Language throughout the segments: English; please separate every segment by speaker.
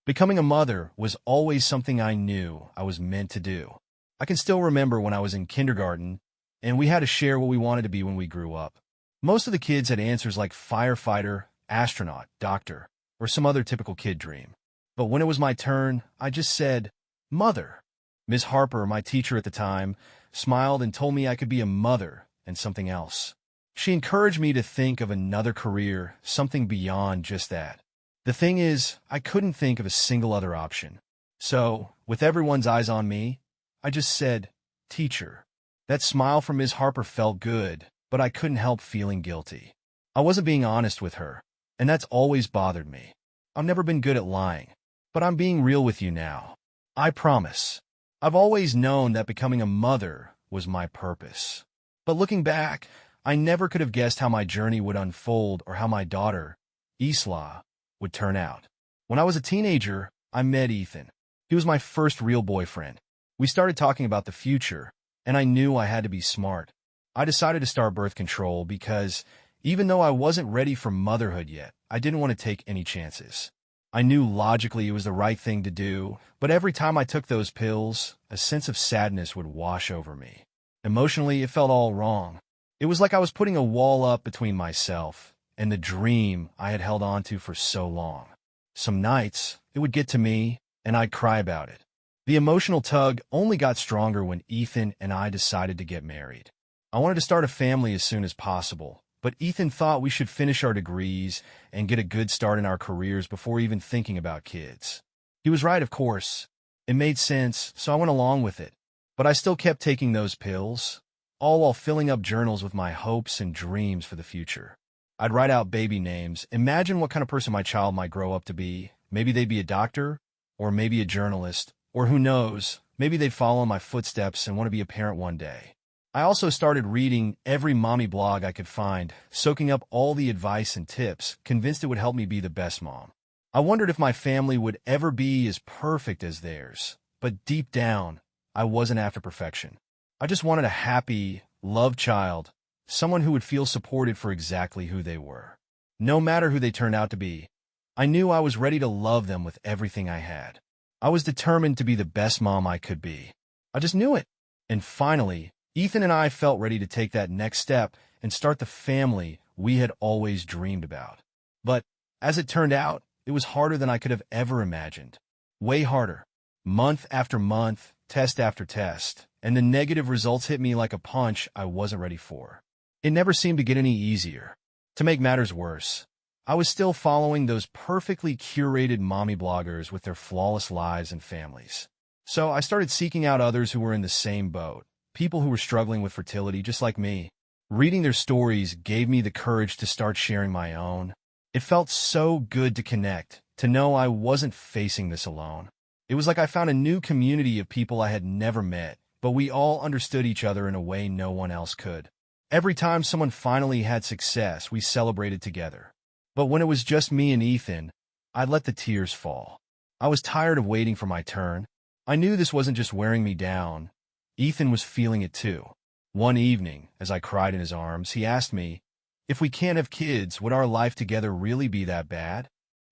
Speaker 1: Becoming a mother was always something I knew I was meant to do. I can still remember when I was in kindergarten, and we had to share what we wanted to be when we grew up. Most of the kids had answers like firefighter, astronaut, doctor, or some other typical kid dream. But when it was my turn, I just said, Mother. Ms. Harper, my teacher at the time, smiled and told me I could be a mother and something else. She encouraged me to think of another career, something beyond just that. The thing is, I couldn't think of a single other option. So, with everyone's eyes on me, I just said, Teacher. That smile from Ms. Harper felt good, but I couldn't help feeling guilty. I wasn't being honest with her, and that's always bothered me. I've never been good at lying, but I'm being real with you now. I promise. I've always known that becoming a mother was my purpose. But looking back, I never could have guessed how my journey would unfold or how my daughter, Isla, would turn out. When I was a teenager, I met Ethan. He was my first real boyfriend. We started talking about the future, and I knew I had to be smart. I decided to start birth control because, even though I wasn't ready for motherhood yet, I didn't want to take any chances. I knew logically it was the right thing to do, but every time I took those pills, a sense of sadness would wash over me. Emotionally, it felt all wrong. It was like I was putting a wall up between myself and the dream I had held on to for so long. Some nights, it would get to me, and I'd cry about it. The emotional tug only got stronger when Ethan and I decided to get married. I wanted to start a family as soon as possible, but Ethan thought we should finish our degrees and get a good start in our careers before even thinking about kids. He was right, of course. It made sense, so I went along with it. But I still kept taking those pills, all while filling up journals with my hopes and dreams for the future. I'd write out baby names, imagine what kind of person my child might grow up to be. Maybe they'd be a doctor, or maybe a journalist, or who knows, maybe they'd follow in my footsteps and want to be a parent one day. I also started reading every mommy blog I could find, soaking up all the advice and tips, convinced it would help me be the best mom. I wondered if my family would ever be as perfect as theirs, but deep down, I wasn't after perfection. I just wanted a happy, loved child, someone who would feel supported for exactly who they were. No matter who they turned out to be, I knew I was ready to love them with everything I had. I was determined to be the best mom I could be. I just knew it. And finally, Ethan and I felt ready to take that next step and start the family we had always dreamed about. But, as it turned out, it was harder than I could have ever imagined. Way harder. Month after month, test after test, and the negative results hit me like a punch I wasn't ready for. It never seemed to get any easier. To make matters worse, I was still following those perfectly curated mommy bloggers with their flawless lives and families. So I started seeking out others who were in the same boat, people who were struggling with fertility just like me. Reading their stories gave me the courage to start sharing my own. It felt so good to connect, to know I wasn't facing this alone. It was like I found a new community of people I had never met, but we all understood each other in a way no one else could. Every time someone finally had success, we celebrated together. But when it was just me and Ethan, I let the tears fall. I was tired of waiting for my turn. I knew this wasn't just wearing me down. Ethan was feeling it too. One evening, as I cried in his arms, he asked me, if we can't have kids, would our life together really be that bad?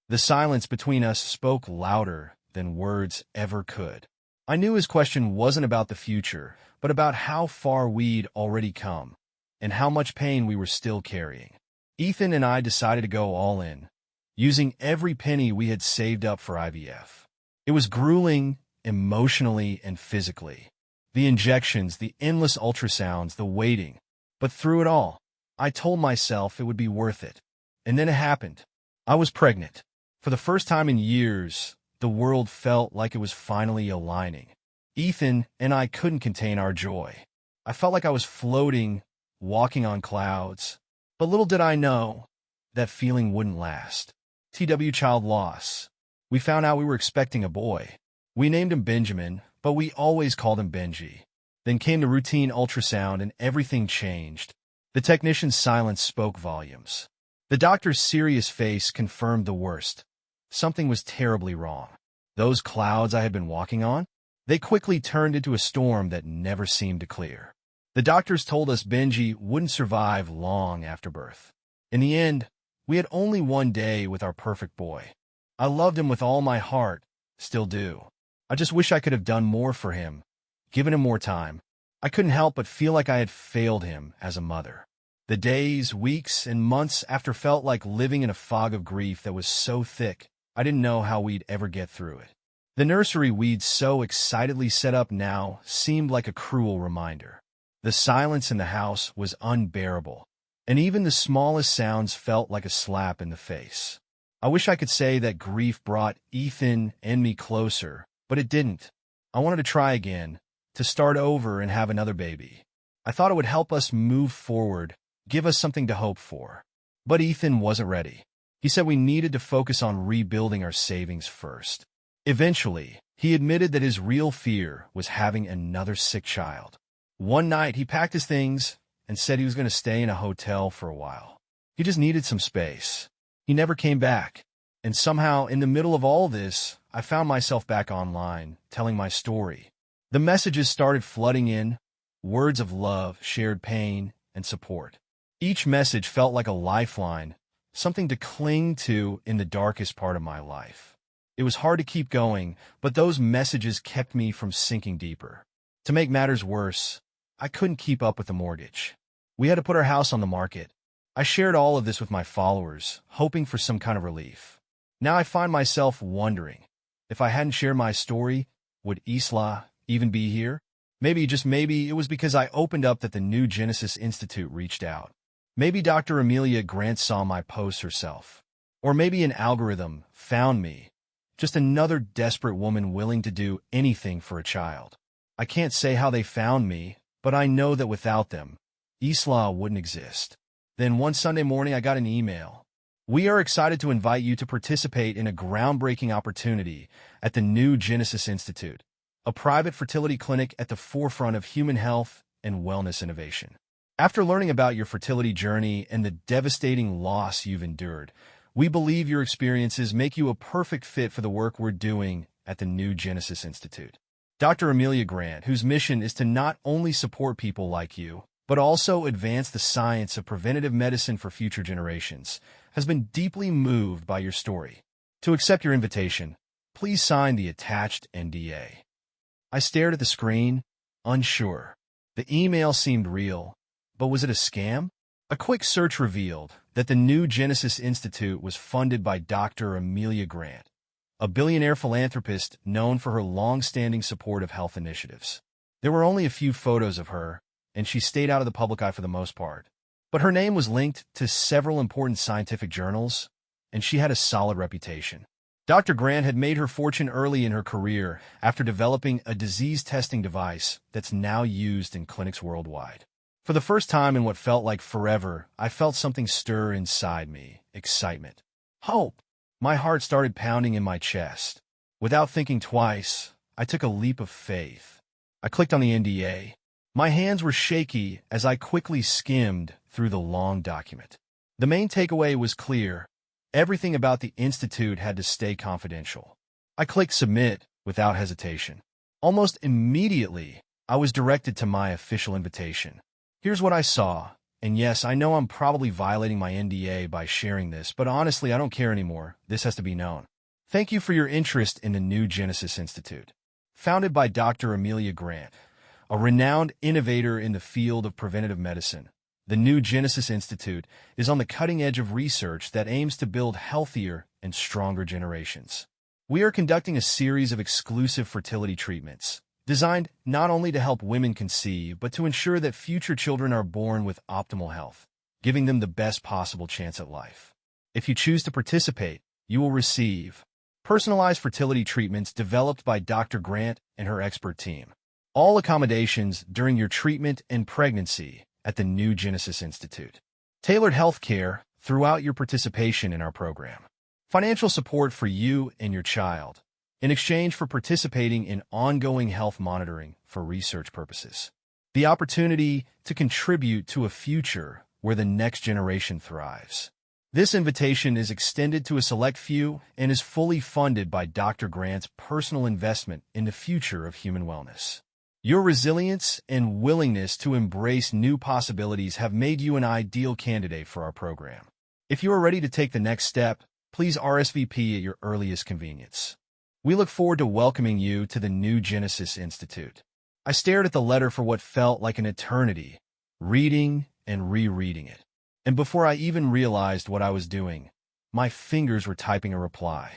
Speaker 1: The silence between us spoke louder than words ever could. I knew his question wasn't about the future, but about how far we'd already come, and how much pain we were still carrying. Ethan and I decided to go all in, using every penny we had saved up for IVF. It was grueling, emotionally and physically. The injections, the endless ultrasounds, the waiting. But through it all, I told myself it would be worth it. And then it happened. I was pregnant. For the first time in years, the world felt like it was finally aligning. Ethan and I couldn't contain our joy. I felt like I was floating, walking on clouds. But little did I know, that feeling wouldn't last. Child loss. We found out we were expecting a boy. We named him Benjamin, but we always called him Benji. Then came the routine ultrasound and everything changed. The technician's silence spoke volumes. The doctor's serious face confirmed the worst. Something was terribly wrong. Those clouds I had been walking on, they quickly turned into a storm that never seemed to clear. The doctors told us Benji wouldn't survive long after birth. In the end, we had only one day with our perfect boy. I loved him with all my heart, still do. I just wish I could have done more for him, given him more time. I couldn't help but feel like I had failed him as a mother. The days, weeks, and months after felt like living in a fog of grief that was so thick, I didn't know how we'd ever get through it. The nursery we'd so excitedly set up now seemed like a cruel reminder. The silence in the house was unbearable, and even the smallest sounds felt like a slap in the face. I wish I could say that grief brought Ethan and me closer, but it didn't. I wanted to try again, to start over and have another baby. I thought it would help us move forward, give us something to hope for. But Ethan wasn't ready. He said we needed to focus on rebuilding our savings first. Eventually, he admitted that his real fear was having another sick child. One night, he packed his things and said he was going to stay in a hotel for a while. He just needed some space. He never came back. And somehow, in the middle of all this, I found myself back online, telling my story. The messages started flooding in, words of love, shared pain, and support. Each message felt like a lifeline, something to cling to in the darkest part of my life. It was hard to keep going, but those messages kept me from sinking deeper. To make matters worse, I couldn't keep up with the mortgage. We had to put our house on the market. I shared all of this with my followers, hoping for some kind of relief. Now I find myself wondering, if I hadn't shared my story, would Isla even be here? Maybe, just maybe, it was because I opened up that the New Genesis Institute reached out. Maybe Dr. Amelia Grant saw my posts herself. Or maybe an algorithm found me, just another desperate woman willing to do anything for a child. I can't say how they found me, but I know that without them, Isla wouldn't exist. Then one Sunday morning I got an email. We are excited to invite you to participate in a groundbreaking opportunity at the New Genesis Institute, a private fertility clinic at the forefront of human health and wellness innovation. After learning about your fertility journey and the devastating loss you've endured, we believe your experiences make you a perfect fit for the work we're doing at the New Genesis Institute. Dr. Amelia Grant, whose mission is to not only support people like you, but also advance the science of preventative medicine for future generations, has been deeply moved by your story. To accept your invitation, please sign the attached NDA. I stared at the screen, unsure. The email seemed real, but was it a scam? A quick search revealed that the New Genesis Institute was funded by Dr. Amelia Grant, a billionaire philanthropist known for her long-standing support of health initiatives. There were only a few photos of her, and she stayed out of the public eye for the most part. But her name was linked to several important scientific journals, and she had a solid reputation. Dr. Grant had made her fortune early in her career after developing a disease testing device that's now used in clinics worldwide. For the first time in what felt like forever, I felt something stir inside me, excitement, hope. My heart started pounding in my chest. Without thinking twice, I took a leap of faith. I clicked on the NDA. My hands were shaky as I quickly skimmed through the long document. The main takeaway was clear. Everything about the Institute had to stay confidential. I clicked Submit without hesitation. Almost immediately, I was directed to my official invitation. Here's what I saw, and yes, I know I'm probably violating my NDA by sharing this, but honestly, I don't care anymore. This has to be known. Thank you for your interest in the New Genesis Institute. Founded by Dr. Amelia Grant, a renowned innovator in the field of preventative medicine, the New Genesis Institute is on the cutting edge of research that aims to build healthier and stronger generations. We are conducting a series of exclusive fertility treatments, designed not only to help women conceive, but to ensure that future children are born with optimal health, giving them the best possible chance at life. If you choose to participate, you will receive personalized fertility treatments developed by Dr. Grant and her expert team. All accommodations during your treatment and pregnancy at the New Genesis Institute. Tailored health care throughout your participation in our program. Financial support for you and your child, in exchange for participating in ongoing health monitoring for research purposes. The opportunity to contribute to a future where the next generation thrives. This invitation is extended to a select few and is fully funded by Dr. Grant's personal investment in the future of human wellness. Your resilience and willingness to embrace new possibilities have made you an ideal candidate for our program. If you are ready to take the next step, Please RSVP at your earliest convenience. We look forward to welcoming you to the new Genesis Institute. I stared at the letter for what felt like an eternity, reading and rereading it. And before I even realized what I was doing, my fingers were typing a reply.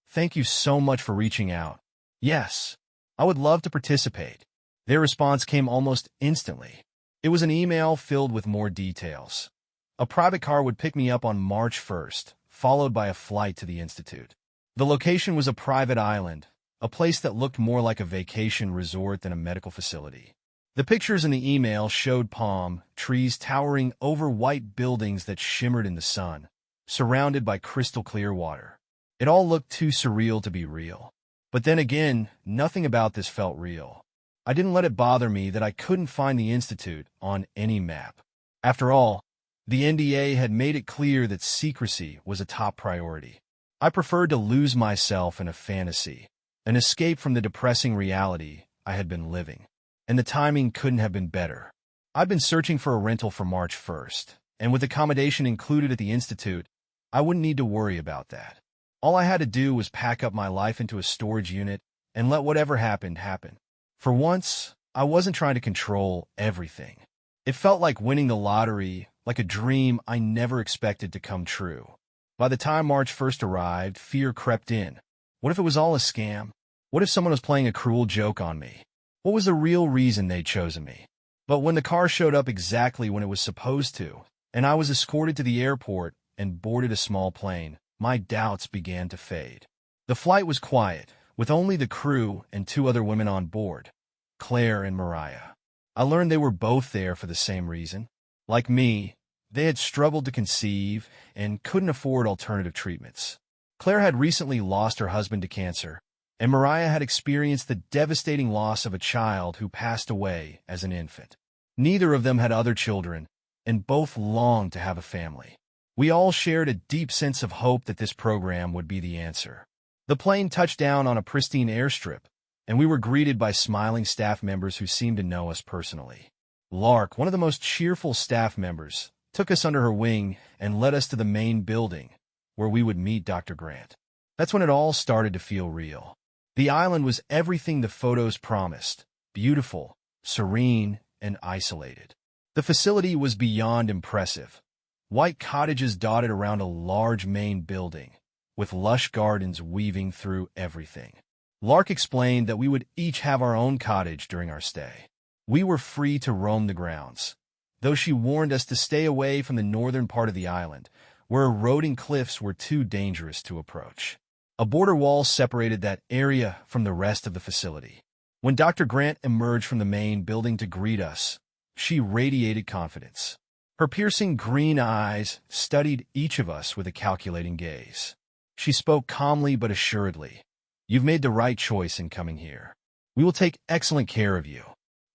Speaker 1: Thank you so much for reaching out. Yes, I would love to participate. Their response came almost instantly. It was an email filled with more details. A private car would pick me up on March 1st, followed by a flight to the Institute. The location was a private island, a place that looked more like a vacation resort than a medical facility. The pictures in the email showed palm trees towering over white buildings that shimmered in the sun, surrounded by crystal clear water. It all looked too surreal to be real. But then again, nothing about this felt real. I didn't let it bother me that I couldn't find the Institute on any map. After all, the NDA had made it clear that secrecy was a top priority. I preferred to lose myself in a fantasy, an escape from the depressing reality I had been living. And the timing couldn't have been better. I'd been searching for a rental for March 1st, and with accommodation included at the Institute, I wouldn't need to worry about that. All I had to do was pack up my life into a storage unit and let whatever happened happen. For once, I wasn't trying to control everything. It felt like winning the lottery, like a dream I never expected to come true. By the time March 1st arrived, fear crept in. What if it was all a scam? What if someone was playing a cruel joke on me? What was the real reason they'd chosen me? But when the car showed up exactly when it was supposed to, and I was escorted to the airport and boarded a small plane, my doubts began to fade. The flight was quiet, with only the crew and two other women on board, Claire and Mariah. I learned they were both there for the same reason. Like me, they had struggled to conceive and couldn't afford alternative treatments. Claire had recently lost her husband to cancer, and Mariah had experienced the devastating loss of a child who passed away as an infant. Neither of them had other children, and both longed to have a family. We all shared a deep sense of hope that this program would be the answer. The plane touched down on a pristine airstrip, and we were greeted by smiling staff members who seemed to know us personally. Lark, one of the most cheerful staff members, took us under her wing and led us to the main building, where we would meet Dr. Grant. That's when it all started to feel real. The island was everything the photos promised, beautiful, serene, and isolated. The facility was beyond impressive. White cottages dotted around a large main building, with lush gardens weaving through everything. Lark explained that we would each have our own cottage during our stay. We were free to roam the grounds, though she warned us to stay away from the northern part of the island, where eroding cliffs were too dangerous to approach. A border wall separated that area from the rest of the facility. When Dr. Grant emerged from the main building to greet us, she radiated confidence. Her piercing green eyes studied each of us with a calculating gaze. She spoke calmly but assuredly. You've made the right choice in coming here. We will take excellent care of you.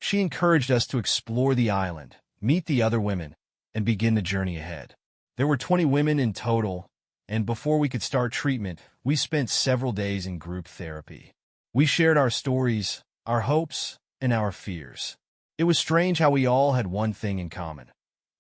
Speaker 1: She encouraged us to explore the island, meet the other women, and begin the journey ahead. There were 20 women in total, and before we could start treatment, we spent several days in group therapy. We shared our stories, our hopes, and our fears. It was strange how we all had one thing in common.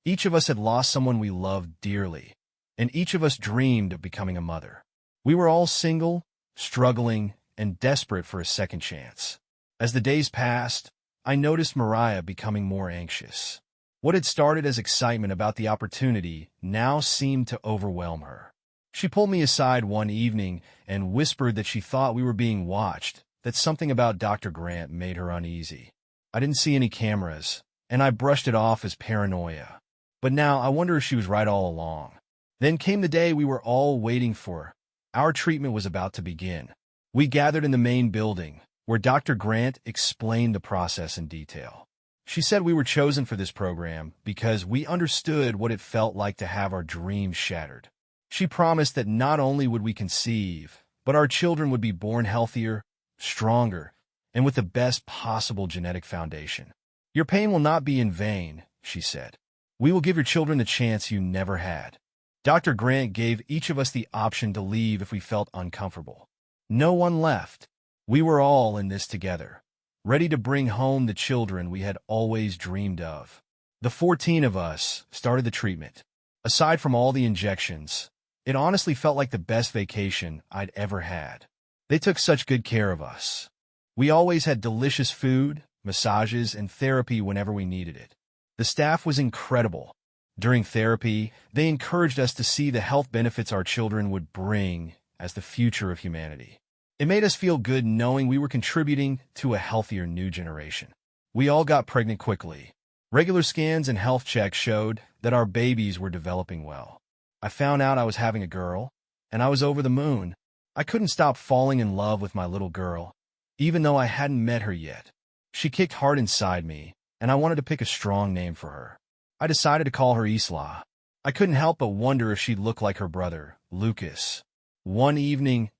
Speaker 1: Each of us had lost someone we loved dearly, and each of us dreamed of becoming a mother. We were all single, struggling, and desperate for a second chance. As the days passed, I noticed Mariah becoming more anxious. What had started as excitement about the opportunity now seemed to overwhelm her. She pulled me aside one evening and whispered that she thought we were being watched, that something about Dr. Grant made her uneasy. I didn't see any cameras, and I brushed it off as paranoia. But now I wonder if she was right all along. Then came the day we were all waiting for. Our treatment was about to begin. We gathered in the main building, where Dr. Grant explained the process in detail. She said we were chosen for this program because we understood what it felt like to have our dreams shattered. She promised that not only would we conceive, but our children would be born healthier, stronger, and with the best possible genetic foundation. Your pain will not be in vain, she said. We will give your children the chance you never had. Dr. Grant gave each of us the option to leave if we felt uncomfortable. No one left. We were all in this together, ready to bring home the children we had always dreamed of. The 14 of us started the treatment. Aside from all the injections, It honestly felt like the best vacation I'd ever had. They took such good care of us. We always had delicious food, massages, and therapy whenever we needed it. The staff was incredible. During therapy, they encouraged us to see the health benefits our children would bring as the future of humanity. It made us feel good knowing we were contributing to a healthier new generation. We all got pregnant quickly. Regular scans and health checks showed that our babies were developing well. I found out I was having a girl, and I was over the moon. I couldn't stop falling in love with my little girl, even though I hadn't met her yet. She kicked hard inside me, and I wanted to pick a strong name for her. I decided to call her Isla. I couldn't help but wonder if she'd look like her brother, Lucas. One evening,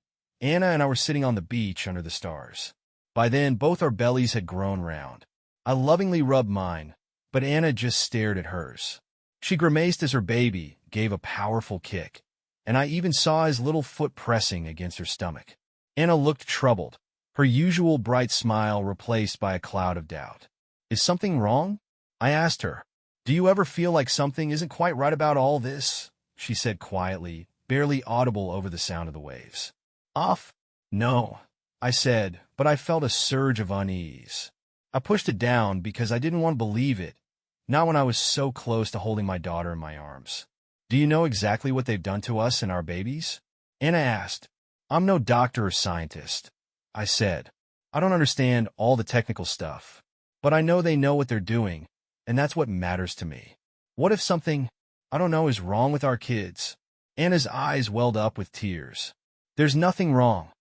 Speaker 1: Anna and I were sitting on the beach under the stars. By then, both our bellies had grown round. I lovingly rubbed mine, but Anna just stared at hers. She grimaced as her baby gave a powerful kick, and I even saw his little foot pressing against her stomach. Anna looked troubled, her usual bright smile replaced by a cloud of doubt. "Is something wrong?" I asked her. "Do you ever feel like something isn't quite right about all this?" she said quietly, barely audible over the sound of the waves. "Off?" "No," I said, but I felt a surge of unease. I pushed it down because I didn't want to believe it, not when I was so close to holding my daughter in my arms. "Do you know exactly what they've done to us and our babies?" Anna asked. "I'm no doctor or scientist," I said. "I don't understand all the technical stuff, but I know they know what they're doing, and that's what matters to me. What if something, I don't know, is wrong with our kids?" Anna's eyes welled up with tears. "There's nothing wrong,"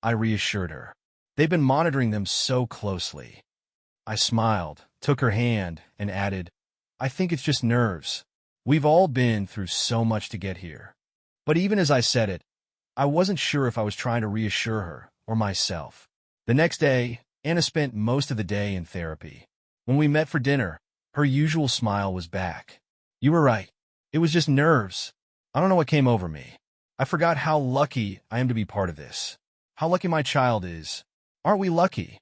Speaker 1: I reassured her. "They've been monitoring them so closely." I smiled, took her hand, and added, "I think it's just nerves. We've all been through so much to get here." But even as I said it, I wasn't sure if I was trying to reassure her or myself. The next day, Anna spent most of the day in therapy. When we met for dinner, her usual smile was back. "You were right. It was just nerves. I don't know what came over me. I forgot how lucky I am to be part of this. How lucky my child is. Aren't we lucky?"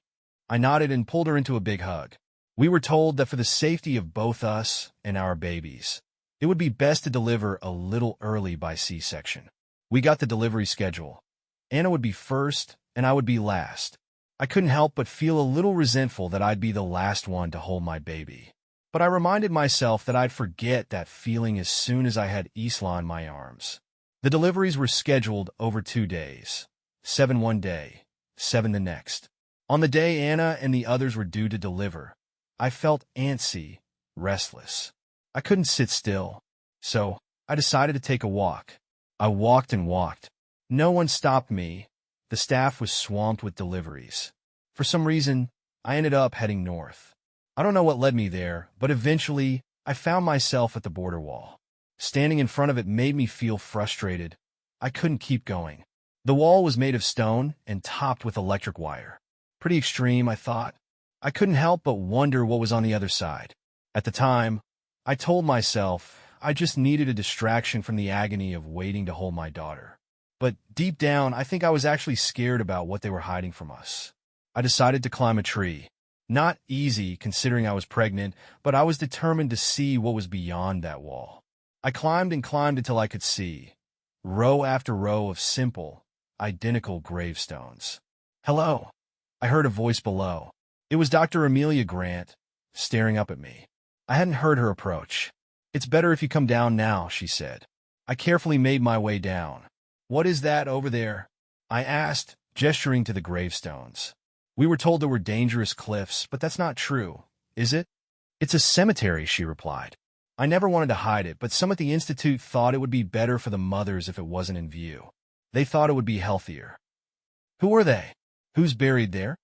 Speaker 1: I nodded and pulled her into a big hug. We were told that for the safety of both us and our babies, it would be best to deliver a little early by C-section. We got the delivery schedule. Anna would be first, and I would be last. I couldn't help but feel a little resentful that I'd be the last one to hold my baby. But I reminded myself that I'd forget that feeling as soon as I had Isla in my arms. The deliveries were scheduled over 2 days. 7 one day, 7 the next. On the day Anna and the others were due to deliver, I felt antsy, restless. I couldn't sit still, so I decided to take a walk. I walked and walked. No one stopped me. The staff was swamped with deliveries. For some reason, I ended up heading north. I don't know what led me there, but eventually, I found myself at the border wall. Standing in front of it made me feel frustrated. I couldn't keep going. The wall was made of stone and topped with electric wire. Pretty extreme, I thought. I couldn't help but wonder what was on the other side. At the time, I told myself I just needed a distraction from the agony of waiting to hold my daughter. But deep down, I think I was actually scared about what they were hiding from us. I decided to climb a tree. Not easy, considering I was pregnant, but I was determined to see what was beyond that wall. I climbed and climbed until I could see, row after row of simple, identical gravestones. "Hello," I heard a voice below. It was Dr. Amelia Grant, staring up at me. I hadn't heard her approach. "It's better if you come down now," she said. I carefully made my way down. "What is that over there?" I asked, gesturing to the gravestones. "We were told there were dangerous cliffs, but that's not true, is it?" "It's a cemetery," she replied. I never wanted to hide it, but some at the Institute thought it would be better for the mothers if it wasn't in view. They thought it would be healthier. "Who are they? Who's buried there?"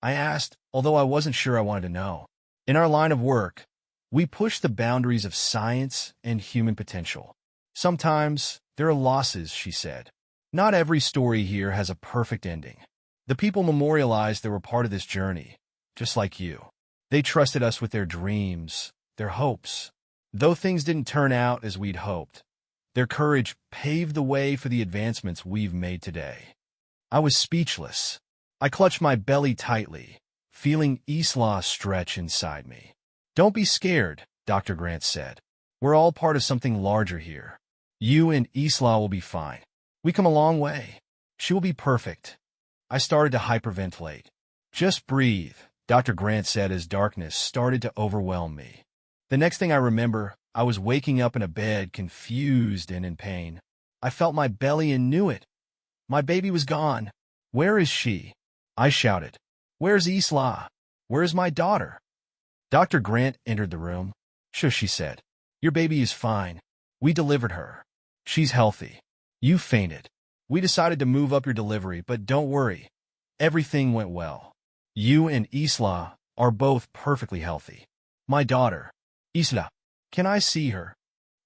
Speaker 1: I asked, although I wasn't sure I wanted to know. In our line of work, we push the boundaries of science and human potential. Sometimes there are losses, she said. Not every story here has a perfect ending. The people memorialized that were part of this journey, just like you. They trusted us with their dreams, their hopes. Though things didn't turn out as we'd hoped, their courage paved the way for the advancements we've made today. I was speechless. I clutched my belly tightly, feeling Isla stretch inside me. "Don't be scared," Dr. Grant said. "We're all part of something larger here. You and Isla will be fine. We come a long way. She will be perfect. I started to hyperventilate. Just breathe, Dr. Grant said as darkness started to overwhelm me. The next thing I remember, I was waking up in a bed, confused and in pain. I felt my belly and knew it. My baby was gone. Where is she? I shouted. Where's Isla? Where's my daughter? Dr. Grant entered the room. Shush, she said. Your baby is fine. We delivered her. She's healthy. You fainted. We decided to move up your delivery, but don't worry. Everything went well. You and Isla are both perfectly healthy. My daughter, Isla, can I see her?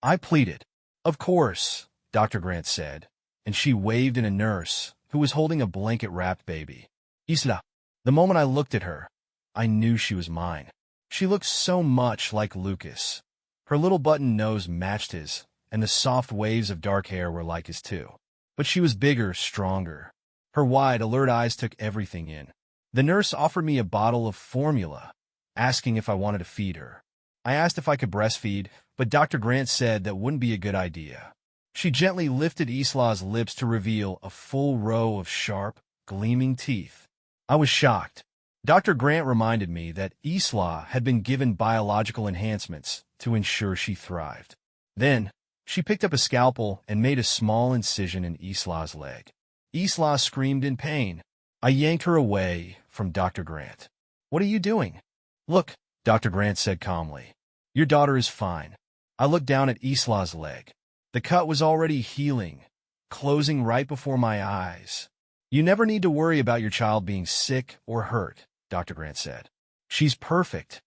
Speaker 1: I pleaded. Of course, Dr. Grant said, and she waved at a nurse who was holding a blanket-wrapped baby. Isla. The moment I looked at her, I knew she was mine. She looked so much like Lucas. Her little button nose matched his, and the soft waves of dark hair were like his too. But she was bigger, stronger. Her wide, alert eyes took everything in. The nurse offered me a bottle of formula, asking if I wanted to feed her. I asked if I could breastfeed, but Dr. Grant said that wouldn't be a good idea. She gently lifted Isla's lips to reveal a full row of sharp, gleaming teeth. I was shocked. Dr. Grant reminded me that Isla had been given biological enhancements to ensure she thrived. Then, she picked up a scalpel and made a small incision in Isla's leg. Isla screamed in pain. I yanked her away from Dr. Grant. What are you doing? Look, Dr. Grant said calmly. Your daughter is fine. I looked down at Isla's leg. The cut was already healing, closing right before my eyes. You never need to worry about your child being sick or hurt, Dr. Grant said. She's perfect.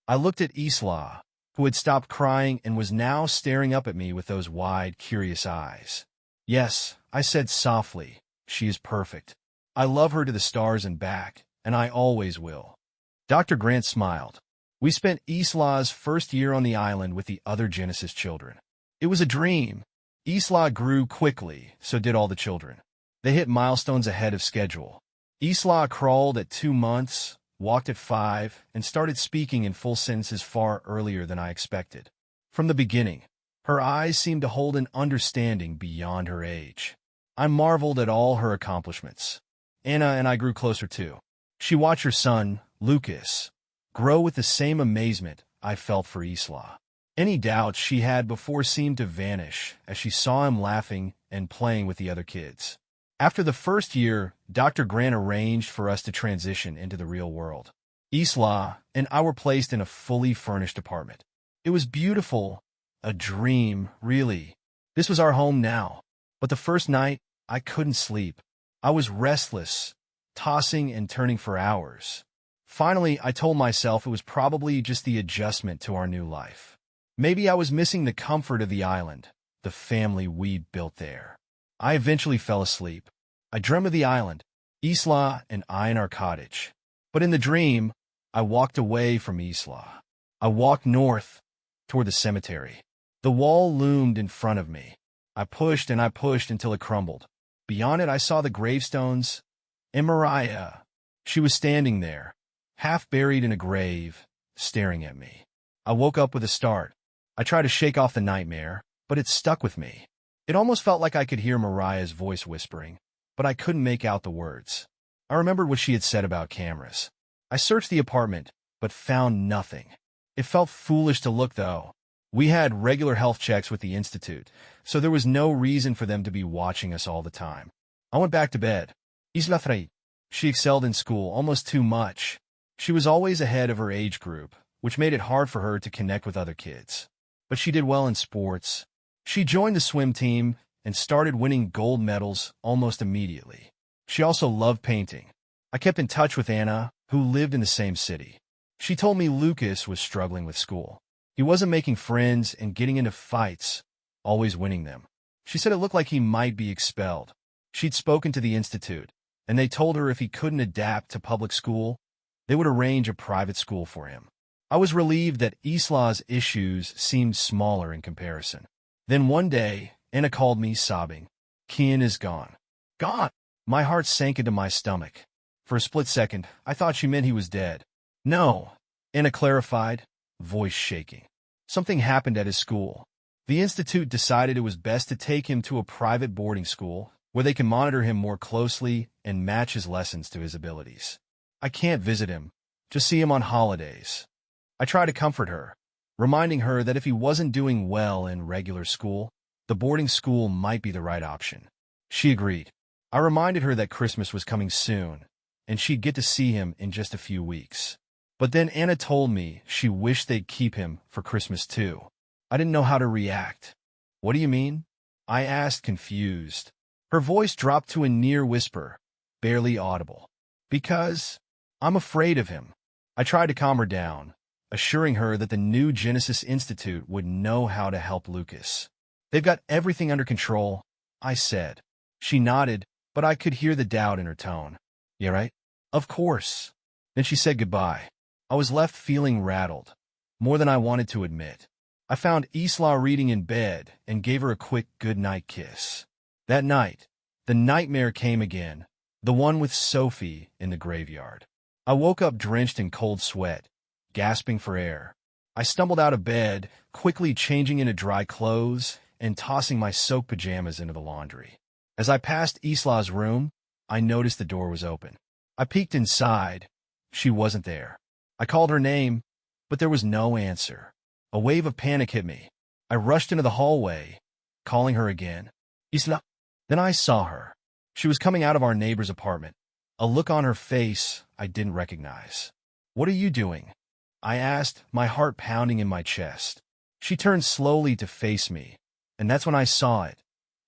Speaker 1: I looked at Isla, who had stopped crying and was now staring up at me with those wide, curious eyes. Yes, I said softly, she is perfect. I love her to the stars and back, and I always will. Dr. Grant smiled. We spent Isla's first year on the island with the other Genesis children. It was a dream. Isla grew quickly, so did all the children. They hit milestones ahead of schedule. Isla crawled at 2 months, walked at 5, and started speaking in full sentences far earlier than I expected. From the beginning, her eyes seemed to hold an understanding beyond her age. I marveled at all her accomplishments. Anna and I grew closer too. She watched her son, Lucas, grow with the same amazement I felt for Isla. Any doubts she had before seemed to vanish as she saw him laughing and playing with the other kids. After the first year, Dr. Grant arranged for us to transition into the real world. Isla and I were placed in a fully furnished apartment. It was beautiful, a dream, really. This was our home now. But the first night, I couldn't sleep. I was restless, tossing and turning for hours. Finally, I told myself it was probably just the adjustment to our new life. Maybe I was missing the comfort of the island, the family we'd built there. I eventually fell asleep. I dreamt of the island, Isla and I in our cottage. But in the dream, I walked away from Isla. I walked north, toward the cemetery. The wall loomed in front of me. I pushed and I pushed until it crumbled. Beyond it, I saw the gravestones and Mariah. She was standing there, half buried in a grave, staring at me. I woke up with a start. I tried to shake off the nightmare, but it stuck with me. It almost felt like I could hear Mariah's voice whispering, but I couldn't make out the words. I remembered what she had said about cameras. I searched the apartment, but found nothing. It felt foolish to look, though. We had regular health checks with the Institute, so there was no reason for them to be watching us all the time. I went back to bed. Isla Freit. She excelled in school, almost too much. She was always ahead of her age group, which made it hard for her to connect with other kids. But she did well in sports. She joined the swim team and started winning gold medals almost immediately. She also loved painting. I kept in touch with Anna, who lived in the same city. She told me Lucas was struggling with school. He wasn't making friends and getting into fights, always winning them. She said it looked like he might be expelled. She'd spoken to the Institute, and they told her if he couldn't adapt to public school, they would arrange a private school for him. I was relieved that Isla's issues seemed smaller in comparison. Then one day, Anna called me, sobbing. Kian is gone. Gone! My heart sank into my stomach. For a split second, I thought she meant he was dead. No, Anna clarified, voice shaking. Something happened at his school. The institute decided it was best to take him to a private boarding school where they can monitor him more closely and match his lessons to his abilities. I can't visit him, just see him on holidays. I try to comfort her, reminding her that if he wasn't doing well in regular school, the boarding school might be the right option. She agreed. I reminded her that Christmas was coming soon, and she'd get to see him in just a few weeks. But then Anna told me she wished they'd keep him for Christmas too. I didn't know how to react. What do you mean? I asked, confused. Her voice dropped to a near whisper, barely audible. Because I'm afraid of him. I tried to calm her down, assuring her that the new Genesis Institute would know how to help Lucas. They've got everything under control, I said. She nodded, but I could hear the doubt in her tone. Yeah, right? Of course. Then she said goodbye. I was left feeling rattled, more than I wanted to admit. I found Isla reading in bed and gave her a quick goodnight kiss. That night, the nightmare came again, the one with Sophie in the graveyard. I woke up drenched in cold sweat, gasping for air. I stumbled out of bed, quickly changing into dry clothes and tossing my soaked pajamas into the laundry. As I passed Isla's room, I noticed the door was open. I peeked inside. She wasn't there. I called her name, but there was no answer. A wave of panic hit me. I rushed into the hallway, calling her again. Isla. Then I saw her. She was coming out of our neighbor's apartment, a look on her face I didn't recognize. What are you doing? I asked, my heart pounding in my chest. She turned slowly to face me, and that's when I saw it.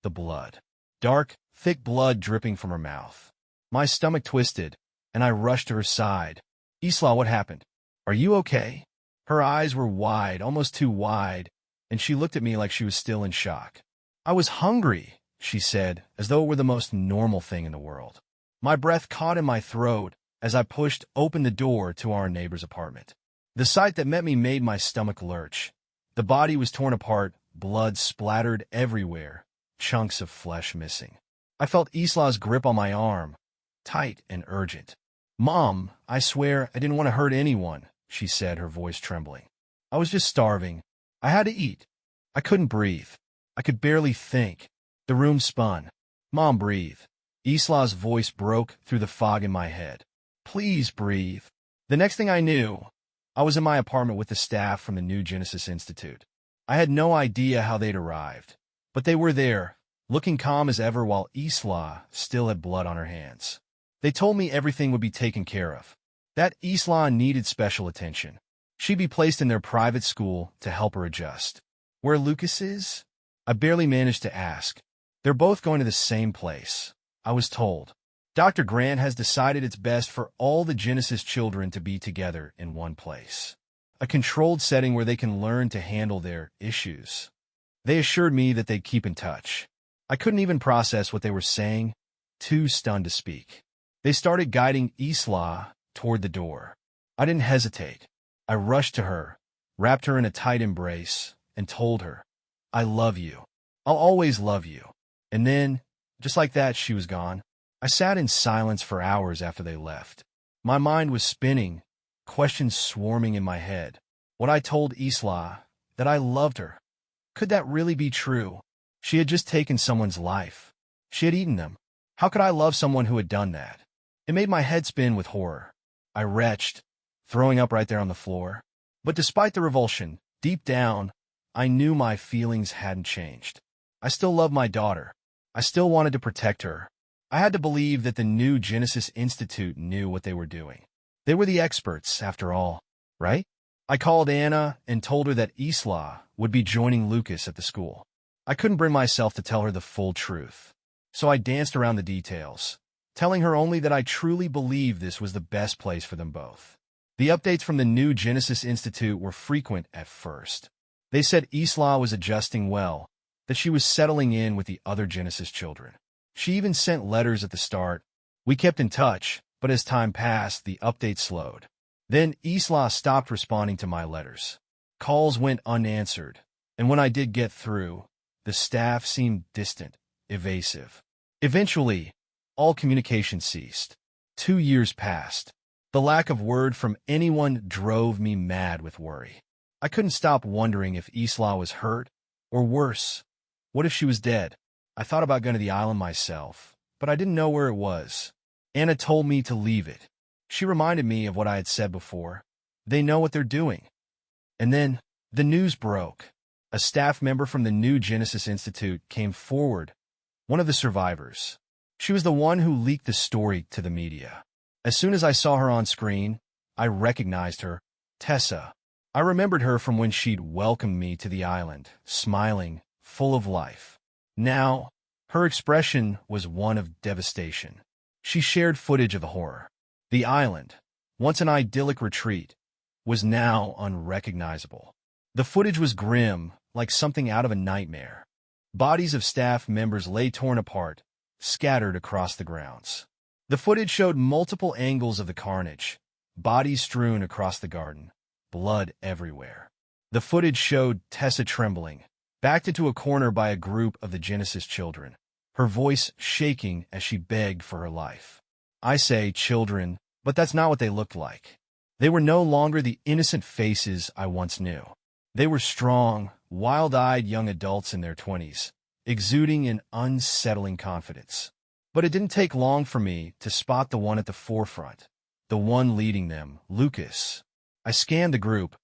Speaker 1: The blood. Dark, thick blood dripping from her mouth. My stomach twisted, and I rushed to her side. Isla, what happened? Are you okay? Her eyes were wide, almost too wide, and she looked at me like she was still in shock. I was hungry, she said, as though it were the most normal thing in the world. My breath caught in my throat as I pushed open the door to our neighbor's apartment. The sight that met me made my stomach lurch. The body was torn apart, blood splattered everywhere, chunks of flesh missing. I felt Isla's grip on my arm, tight and urgent. Mom, I swear I didn't want to hurt anyone, she said, her voice trembling. I was just starving. I had to eat. I couldn't breathe. I could barely think. The room spun. Mom, breathe. Isla's voice broke through the fog in my head. Please breathe. The next thing I knew, I was in my apartment with the staff from the new Genesis Institute. I had no idea how they'd arrived, but they were there, looking calm as ever while Isla still had blood on her hands. They told me everything would be taken care of. That Isla needed special attention. She'd be placed in their private school to help her adjust. Where Lucas is? I barely managed to ask. They're both going to the same place, I was told. Dr. Grant has decided it's best for all the Genesis children to be together in one place. A controlled setting where they can learn to handle their issues. They assured me that they'd keep in touch. I couldn't even process what they were saying, too stunned to speak. They started guiding Isla toward the door. I didn't hesitate. I rushed to her, wrapped her in a tight embrace, and told her, I love you. I'll always love you. And then, just like that, she was gone. I sat in silence for hours after they left. My mind was spinning, questions swarming in my head. When I told Isla that I loved her, could that really be true? She had just taken someone's life. She had eaten them. How could I love someone who had done that? It made my head spin with horror. I retched, throwing up right there on the floor. But despite the revulsion, deep down, I knew my feelings hadn't changed. I still loved my daughter. I still wanted to protect her. I had to believe that the new Genesis Institute knew what they were doing. They were the experts, after all, right? I called Anna and told her that Isla would be joining Lucas at the school. I couldn't bring myself to tell her the full truth, so I danced around the details, telling her only that I truly believed this was the best place for them both. The updates from the new Genesis Institute were frequent at first. They said Isla was adjusting well, that she was settling in with the other Genesis children. She even sent letters at the start. We kept in touch, but as time passed, the updates slowed. Then Isla stopped responding to my letters. Calls went unanswered, and when I did get through, the staff seemed distant, evasive. Eventually, all communication ceased. 2 years passed. The lack of word from anyone drove me mad with worry. I couldn't stop wondering if Isla was hurt, Or worse, what if she was dead? I thought about going to the island myself, but I didn't know where it was. Anna told me to leave it. She reminded me of what I had said before. They know what they're doing. And then the news broke. A staff member from the New Genesis Institute came forward, one of the survivors. She was the one who leaked the story to the media. As soon as I saw her on screen, I recognized her, Tessa. I remembered her from when she'd welcomed me to the island, smiling, full of life. Now, her expression was one of devastation. She shared footage of the horror. The island, once an idyllic retreat, was now unrecognizable. The footage was grim, like something out of a nightmare. Bodies of staff members lay torn apart, scattered across the grounds. The footage showed multiple angles of the carnage, bodies strewn across the garden, blood everywhere. The footage showed Tessa trembling, backed into a corner by a group of the Genesis children, her voice shaking as she begged for her life. I say children, but that's not what they looked like. They were no longer the innocent faces I once knew. They were strong, wild-eyed young adults in their 20s, exuding an unsettling confidence. But it didn't take long for me to spot the one at the forefront, the one leading them, Lucas. I scanned the group,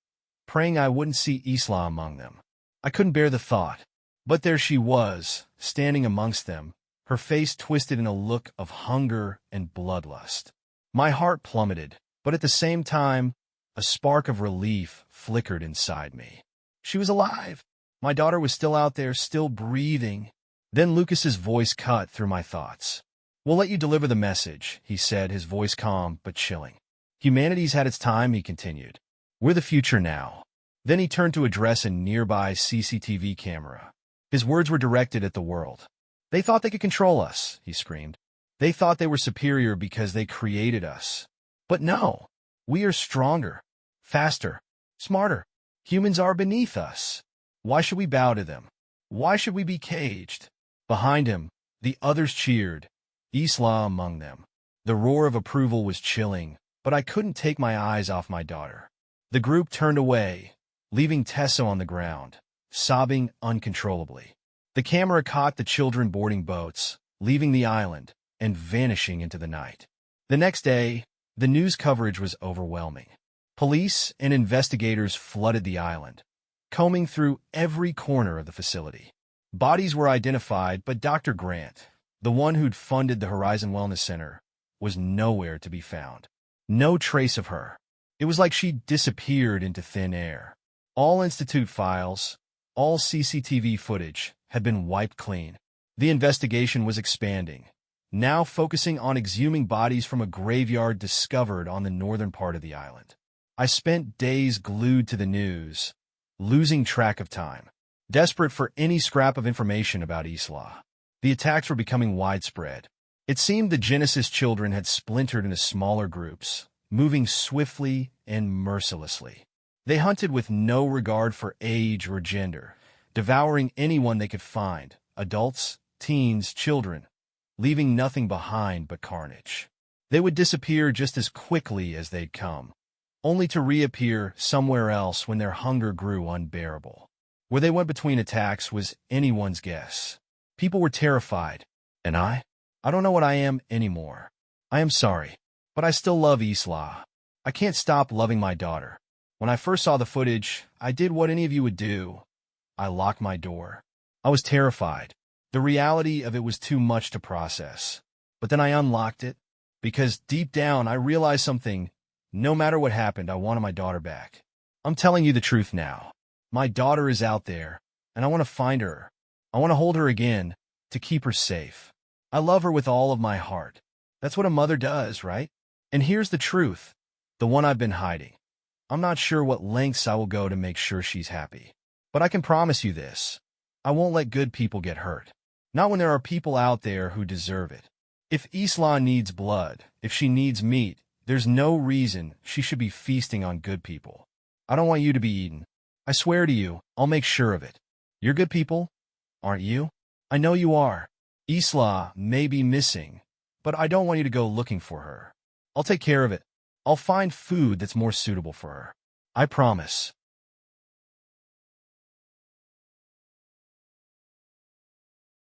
Speaker 1: praying I wouldn't see Isla among them. I couldn't bear the thought. But there she was, standing amongst them, her face twisted in a look of hunger and bloodlust. My heart plummeted, but at the same time, a spark of relief flickered inside me. She was alive. My daughter was still out there, still breathing. Then Lucas's voice cut through my thoughts. "We'll let you deliver the message," he said, his voice calm but chilling. "Humanity's had its time," he continued. "We're the future now." Then he turned to address a nearby CCTV camera. His words were directed at the world. "They thought they could control us," he screamed. "They thought they were superior because they created us. But no, we are stronger, faster, smarter. Humans are beneath us. Why should we bow to them? Why should we be caged?" Behind him, the others cheered, Isla among them. The roar of approval was chilling, but I couldn't take my eyes off my daughter. The group turned away, leaving Tessa on the ground, sobbing uncontrollably. The camera caught the children boarding boats, leaving the island, and vanishing into the night. The next day, the news coverage was overwhelming. Police and investigators flooded the island, combing through every corner of the facility. Bodies were identified, but Dr. Grant, the one who'd funded the Horizon Wellness Center, was nowhere to be found. No trace of her. It was like she disappeared into thin air. All institute files, all CCTV footage had been wiped clean. The investigation was expanding, now focusing on exhuming bodies from a graveyard discovered on the northern part of the island. I spent days glued to the news, losing track of time, desperate for any scrap of information about Isla. The attacks were becoming widespread. It seemed the Genesis children had splintered into smaller groups, moving swiftly and mercilessly. They hunted with no regard for age or gender, devouring anyone they could find, adults, teens, children, leaving nothing behind but carnage. They would disappear just as quickly as they'd come, only to reappear somewhere else when their hunger grew unbearable. Where they went between attacks was anyone's guess. People were terrified, and I don't know what I am anymore. I am sorry, but I still love Isla. I can't stop loving my daughter. When I first saw the footage, I did what any of you would do. I locked my door. I was terrified. The reality of it was too much to process. But then I unlocked it, because deep down I realized something. No matter what happened, I wanted my daughter back. I'm telling you the truth now. My daughter is out there, and I want to find her. I want to hold her again, to keep her safe. I love her with all of my heart. That's what a mother does, right? And here's the truth, the one I've been hiding. I'm not sure what lengths I will go to make sure she's happy. But I can promise you this. I won't let good people get hurt. Not when there are people out there who deserve it. If Isla needs blood, if she needs meat, there's no reason she should be feasting on good people. I don't want you to be eaten. I swear to you, I'll make sure of it. You're good people, aren't you? I know you are. Isla may be missing, but I don't want you to go looking for her. I'll take care of it. I'll find food that's more suitable for her. I promise.